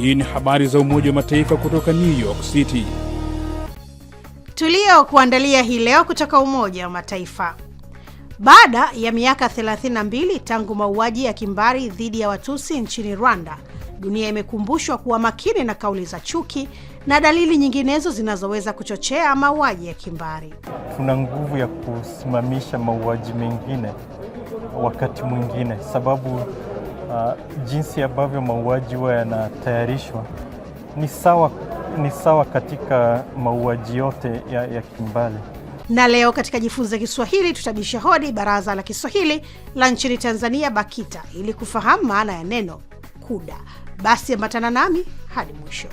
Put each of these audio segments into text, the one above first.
Hii ni habari za Umoja wa Mataifa kutoka New York City. Tulio kuandalia hii leo kutoka Umoja wa Mataifa. Baada ya miaka 32 tangu mauaji ya kimbari dhidi ya Watusi nchini Rwanda, dunia imekumbushwa kuwa makini na kauli za chuki na dalili nyinginezo zinazoweza kuchochea mauaji ya kimbari. Tuna nguvu ya kusimamisha mauaji mengine wakati mwingine, sababu jinsi ambavyo mauaji huwa yanatayarishwa ni sawa katika mauaji yote ya kimbali. Na leo katika Jifunze Kiswahili tutabisha hodi Baraza la Kiswahili la nchini Tanzania BAKITA ili kufahamu maana ya neno kuda. Basi ambatana nami hadi mwisho.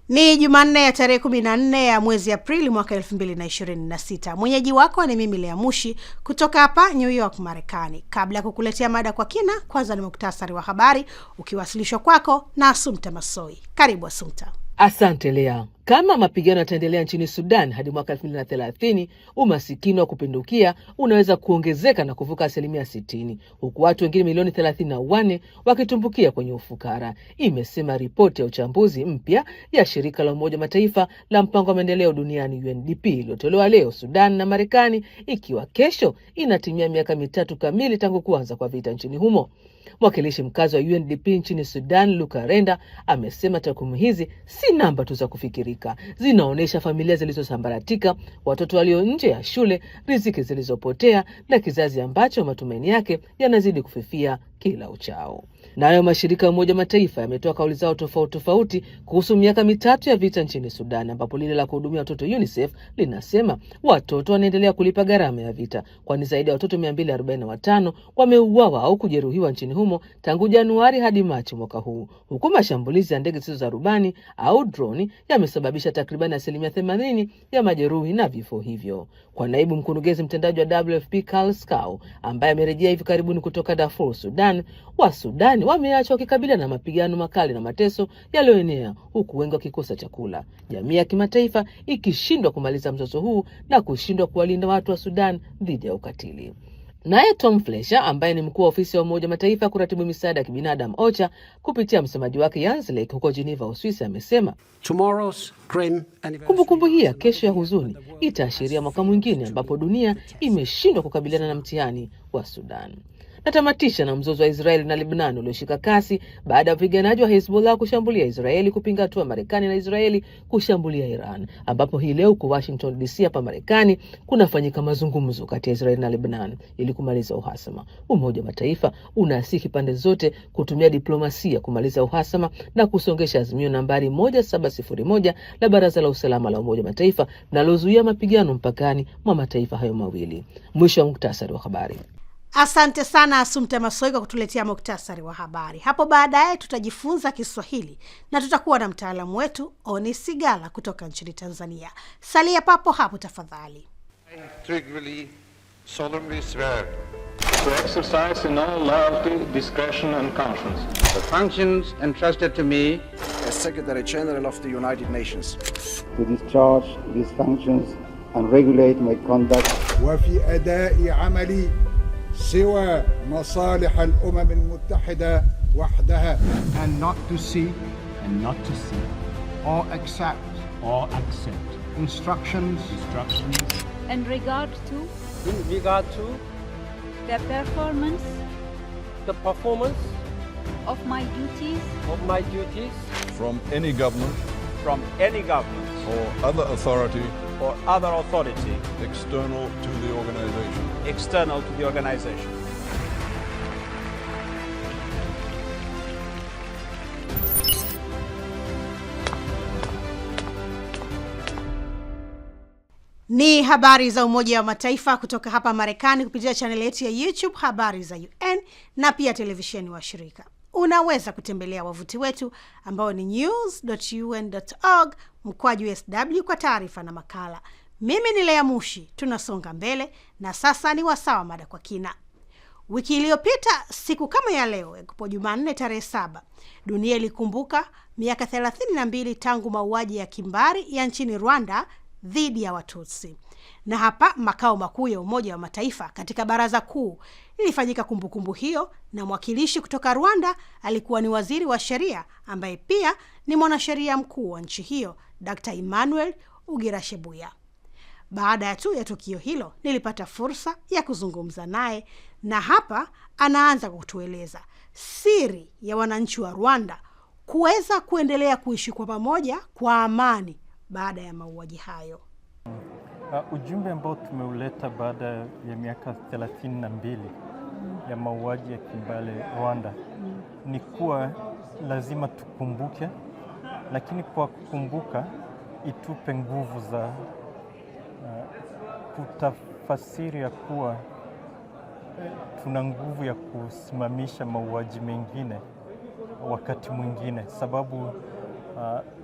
Ni Jumanne ya tarehe 14 ya mwezi Aprili mwaka 2026. Mwenyeji wako ni mimi Lea Mushi kutoka hapa New York, Marekani. Kabla ya kukuletea mada kwa kina, kwanza ni muktasari wa habari ukiwasilishwa kwako na Asumta Masoi. Karibu Asumta. Asante Lea. Kama mapigano yataendelea nchini Sudan hadi mwaka 2030, umasikini wa kupindukia unaweza kuongezeka na kuvuka 60%, huku watu wengine milioni 34 wakitumbukia kwenye ufukara, imesema ripoti ya uchambuzi mpya ya shirika la Umoja Mataifa la mpango wa maendeleo duniani UNDP iliyotolewa leo Sudan na Marekani, ikiwa kesho inatimia miaka 3 kamili tangu kuanza kwa vita nchini humo. Mwakilishi mkazi wa UNDP nchini Sudan, Luka Renda, amesema takwimu hizi si namba tu za kufikirika. Zinaonesha familia zilizosambaratika, watoto walio nje ya shule, riziki zilizopotea na kizazi ambacho matumaini yake yanazidi kufifia kila uchao. Nayo mashirika ya Umoja Mataifa yametoa kauli zao tofauti kuhusu miaka 3 ya vita nchini Sudan, ambapo lile la kuhudumia watoto UNICEF linasema watoto wanaendelea kulipa gharama ya vita, kwani zaidi ya watoto 245 wameuawa au kujeruhiwa nchini humo tangu Januari hadi Machi mwaka huu, huku mashambulizi ya ndege zisizo za rubani au droni yamesababisha takribani 80% ya majeruhi na vifo hivyo. Kwa naibu mkurugenzi mtendaji wa WFP Karl Skau, ambaye amerejea hivi karibuni kutoka Darfur, Sudan, wa Sudani wameachwa wakikabiliana na mapigano makali na mateso yaliyoenea, huku wengi wakikosa chakula. Jamii ya kimataifa ikishindwa kumaliza mzozo huu na kushindwa kuwalinda watu wa Sudan dhidi ya ukatili. Naye Tom Fletcher, ambaye ni mkuu wa ofisi ya Umoja Mataifa kuratibu misaada ya kibinadamu OCHA, kupitia msemaji wake Jens Lake huko Geneva, Uswisi, amesema kumbukumbu hii ya kesho ya huzuni itaashiria mwaka mwingine ambapo dunia imeshindwa kukabiliana na mtihani wa Sudan. Natamatisha na mzozo wa Israeli na Lebanon ulioshika kasi baada ya wapiganaji wa Hezbollah kushambulia Israeli kupinga hatua ya Marekani na Israeli kushambulia Iran, ambapo hii leo kwa Washington DC hapa Marekani kunafanyika mazungumzo kati ya Israeli na Lebanon ili kumaliza uhasama. Umoja wa Mataifa unasihi pande zote kutumia diplomasia kumaliza uhasama na kusongesha azimio nambari 1701 la Baraza la Usalama la Umoja wa Mataifa linalozuia mapigano mpakani mwa mataifa hayo mawili. Mwisho wa muktasari wa habari. Asante sana Asumta Masoi kwa kutuletea muktasari wa habari. Hapo baadaye tutajifunza Kiswahili na tutakuwa na mtaalamu wetu Oni Sigala kutoka nchini Tanzania. Salia papo hapo tafadhali. I integrally solemnly swear to exercise in all loyalty, discretion and conscience the functions entrusted to me as Secretary General of the United Nations, to discharge these functions and regulate my conduct وفي أداء عملي سوى مصالح الأمم المتحدة وحدها, and not to seek or accept instructions in regard to the performance of my duties from any government or other authority external to the organization. Ni habari za Umoja wa Mataifa kutoka hapa Marekani kupitia channel yetu ya YouTube Habari za UN na pia televisheni wa shirika. Unaweza kutembelea wavuti wetu ambao ni news.un.org/SW kwa taarifa na makala. Mimi ni Lea Mushi, tunasonga mbele na sasa ni wasawa mada kwa kina. Wiki iliyopita siku kama ya leo, kwa Jumanne tarehe 7, dunia ilikumbuka miaka 32 tangu mauaji ya kimbari ya nchini Rwanda dhidi ya Watutsi. Na hapa makao makuu ya Umoja wa Mataifa katika Baraza Kuu ilifanyika kumbukumbu hiyo, na mwakilishi kutoka Rwanda alikuwa ni waziri wa sheria ambaye pia ni mwanasheria mkuu wa nchi hiyo, Dr. Emmanuel Ugirashebuya. Baada ya tukio hilo nilipata fursa ya kuzungumza naye, na hapa anaanza kutueleza siri ya wananchi wa Rwanda kuweza kuendelea kuishi kwa pamoja kwa amani baada ya mauaji hayo. Ujumbe ambao tumeuleta baada ya miaka 32 ya mauaji ya kimbali Rwanda ni kuwa lazima tukumbuke, lakini kwa kukumbuka itupe nguvu za kutafasiri ya kuwa tuna nguvu ya kusimamisha mauaji mengine wakati mwingine, sababu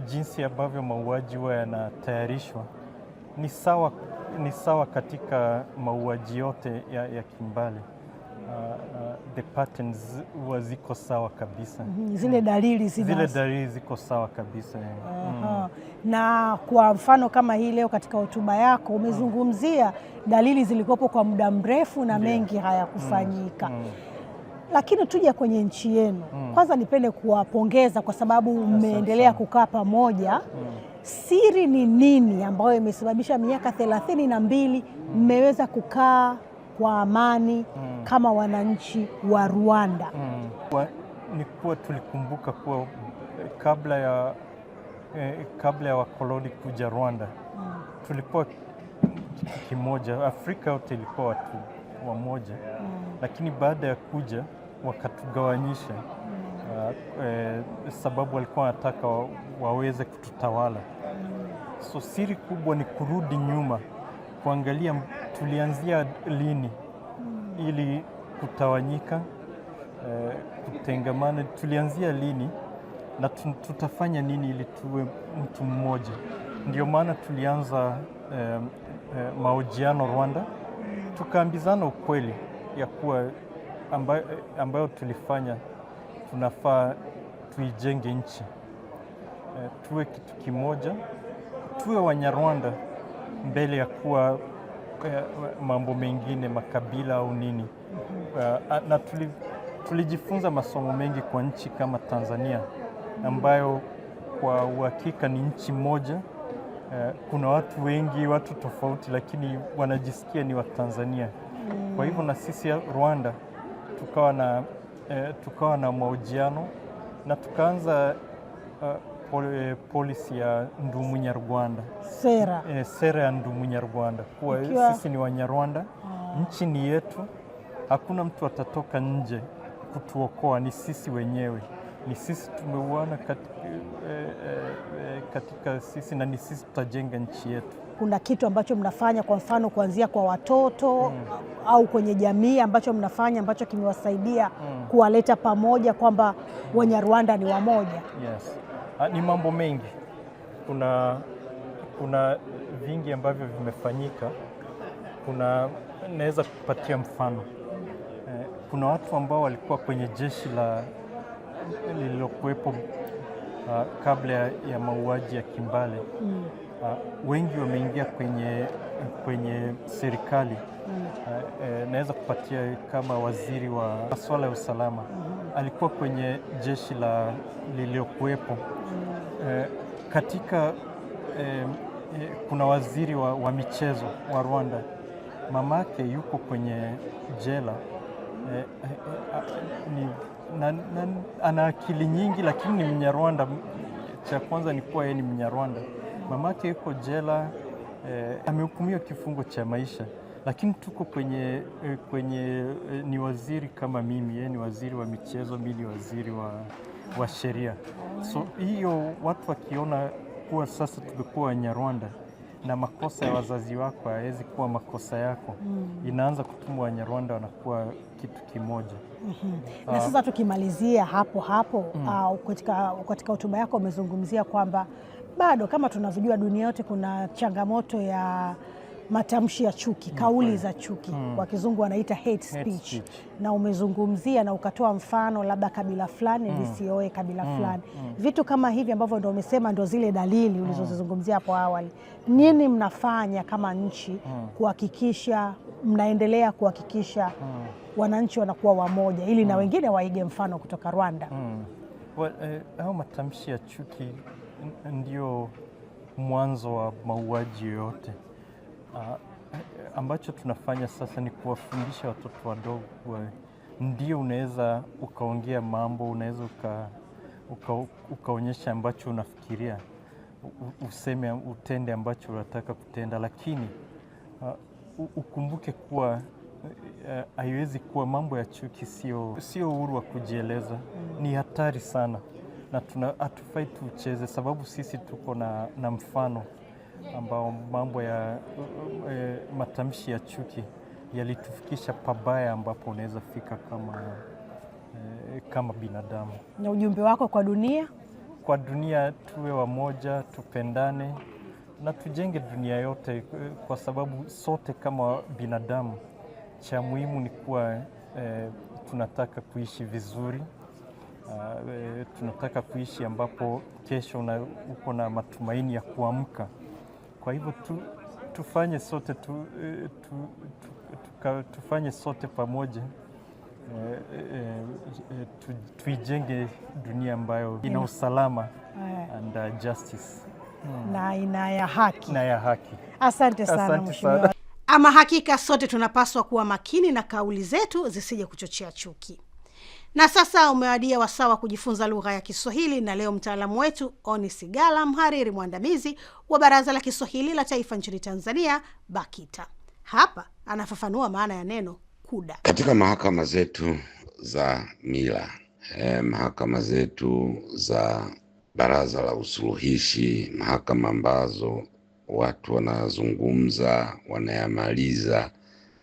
jinsi ambavyo mauaji huwa yanatayarishwa ni sawa katika mauaji yote ya kimbali. The patterns huwa ziko sawa kabisa. Zile dalili ziko sawa kabisa. Na kwa mfano kama hii leo katika hotuba yako umezungumzia dalili zilikuwepo kwa muda mrefu na mengi hayakufanyika. Lakini tuje kwenye nchi yenu. Kwanza nipende kuwapongeza kwa sababu mmeendelea kukaa pamoja. Siri ni nini ambayo imesababisha miaka 32 mmeweza kukaa kwa amani kama wananchi wa Rwanda? Ni kuwa tulikumbuka kuwa kabla ya wakoloni kuja Rwanda, tulikuwa kitu kimoja. Afrika yote ilikuwa watu wamoja, lakini baada ya kuja wakatugawanyisha, sababu walikuwa wanataka waweze kututawala. So siri kubwa ni kurudi nyuma, kuangalia tulianzia lini ili kutawanyika, kutengamana, tulianzia lini na tutafanya nini ili tuwe mtu mmoja. Ndio maana tulianza mahojiano Rwanda, tukaambizana ukweli ya kuwa ambayo tulifanya tunafaa tuijenge nchi, tuwe kitu kimoja, tuwe Wanyarwanda mbele ya kuwa mambo mengine, makabila au nini. Na tulijifunza masomo mengi kwa nchi kama Tanzania, ambayo kwa uhakika ni nchi moja. Kuna watu wengi, watu tofauti, lakini wanajisikia ni wa Tanzania. Kwa hivyo na sisi Rwanda tukawa na mahojiano na tukaanza polisi ya Ndi Umunyarwanda. Sera ya Ndi Umunyarwanda, kuwa sisi ni Wanyarwanda, nchi ni yetu, hakuna mtu atatoka nje kutuokoa, ni sisi wenyewe, ni sisi tumeuana katika sisi, na ni sisi tutajenga nchi yetu. Kuna kitu ambacho mnafanya kwa mfano kuanzia kwa watoto au kwenye jamii ambacho mnafanya ambacho kimewasaidia kuwaleta pamoja kwamba Wanyarwanda ni wamoja? Yes. Ni mambo mengi. Kuna vingi ambavyo vimefanyika. Naweza kupatia mfano. Kuna watu ambao walikuwa kwenye jeshi lililokuwepo kabla ya mauaji ya kimbali. Wengi wameingia kwenye serikali. Naweza kupatia kama waziri wa masuala ya usalama, alikuwa kwenye jeshi lililokuwepo. Kuna waziri wa michezo wa Rwanda, mamake yuko kwenye jela. Ana akili nyingi, lakini ni Mnyarwanda. Cha kwanza ni kuwa yeye ni Mnyarwanda. Mamake yuko jela, amehukumiwa kifungo cha maisha, lakini tuko kwenye ni waziri kama mimi, yeye ni waziri wa michezo, mimi ni waziri wa sheria. So hiyo watu wakiona kuwa sasa tumekuwa Wanyarwanda na makosa ya wazazi wako hawezi kuwa makosa yako, inaanza kutumwa Wanyarwanda wanakuwa kitu kimoja. Na sasa tukimalizia hapo katika hotuba yako umezungumzia kwamba bado kama tunavyojua dunia yote kuna changamoto ya matamshi ya chuki, kauli za chuki, kwa kizungu wanaita hate speech. Na umezungumzia na ukatoa mfano labda kabila fulani lisioe kabila fulani. Vitu kama hivi ambavyo ndio umesema ndio zile dalili ulizozizungumzia hapo awali. Nini mnafanya kama nchi kuhakikisha, mnaendelea kuhakikisha wananchi wanakuwa wamoja ili na wengine waige mfano kutoka Rwanda? Hao matamshi ya chuki ndio mwanzo wa mauaji yote. Ambacho tunafanya sasa ni kuwafundisha watoto wadogo ndio unaweza ukaongea mambo, unaweza ukaonyesha ambacho unafikiria, useme utende ambacho unataka kutenda, lakini ukumbuke kuwa haiwezi kuwa mambo ya chuki sio uhuru wa kujieleza. Ni hatari sana na hatufai tucheze, sababu sisi tuko na mfano ambao mambo ya matamshi ya chuki yalitufikisha pabaya ambapo unaweza fika kama binadamu. Na ujumbe wako kwa dunia? Kwa dunia, tuwe wamoja, tupendane na tujenge dunia yote, kwa sababu sote kama binadamu cha muhimu ni kuwa tunataka kuishi vizuri. Tunataka kuishi ambapo kesho uko na matumaini ya kuamka. Kwa hivyo tufanye sote tufanye sote pamoja, tuijenge dunia ambayo ina usalama and justice na ina ya haki. Na ya haki. Asante sana mheshimiwa. Ama hakika sote tunapaswa kuwa makini na kauli zetu zisije kuchochea chuki. Na sasa umewadia wasaa wa kujifunza lugha ya Kiswahili, na leo mtaalamu wetu Oni Sigala, mhariri mwandamizi wa Baraza la Kiswahili la Taifa nchini Tanzania, BAKITA. Hapa anafafanua maana ya neno kuda. Katika mahakama zetu za mila, mahakama zetu za Baraza la Usuluhishi, mahakama ambazo watu wanazungumza, wanayamaliza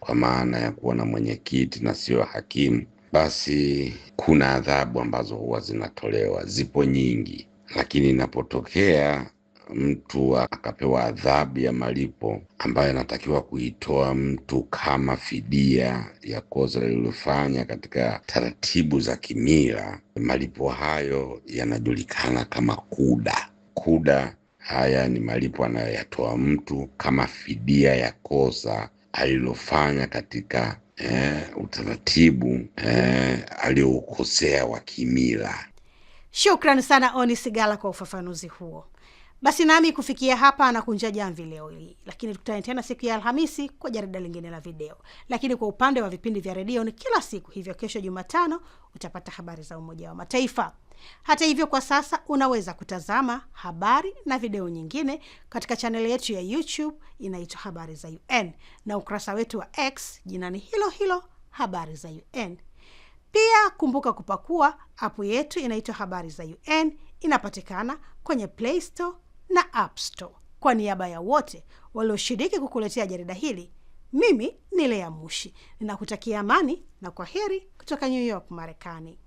kwa maana ya kuwa na mwenyekiti na sio hakimu, basi kuna adhabu ambazo huwa zinatolewa. Zipo nyingi, lakini inapotokea mtu akapewa adhabu ya malipo ambayo anatakiwa kuitoa mtu kama fidia ya kosa lililofanya katika taratibu za kimila, malipo hayo yanajulikana kama kuda. Kuda haya ni malipo anayoyatoa mtu kama fidia ya kosa alilofanya katika utaratibu aliokosea wa kimila. Shukrani sana Oni Sigala kwa ufafanuzi huo. Basi nami kufikia hapa na kunja jamvi leo hii, lakini tukutane tena siku ya Alhamisi kwa jarida lingine la video. Lakini kwa upande wa vipindi vya redio ni kila siku, hivyo kesho Jumatano utapata habari za Umoja wa Mataifa. Hata hivyo, kwa sasa unaweza kutazama habari na video nyingine katika chaneli yetu ya YouTube inaitwa Habari za UN, na ukurasa wetu wa X jina ni hilo hilo Habari za UN. Pia kumbuka kupakua app yetu inaitwa Habari za UN, inapatikana kwenye Play Store na App Store. Kwa niaba ya wote walioshiriki kukuletea jarida hili, mimi ni Lea Mushi. Ninakutakia amani na kwaheri kutoka New York, Marekani.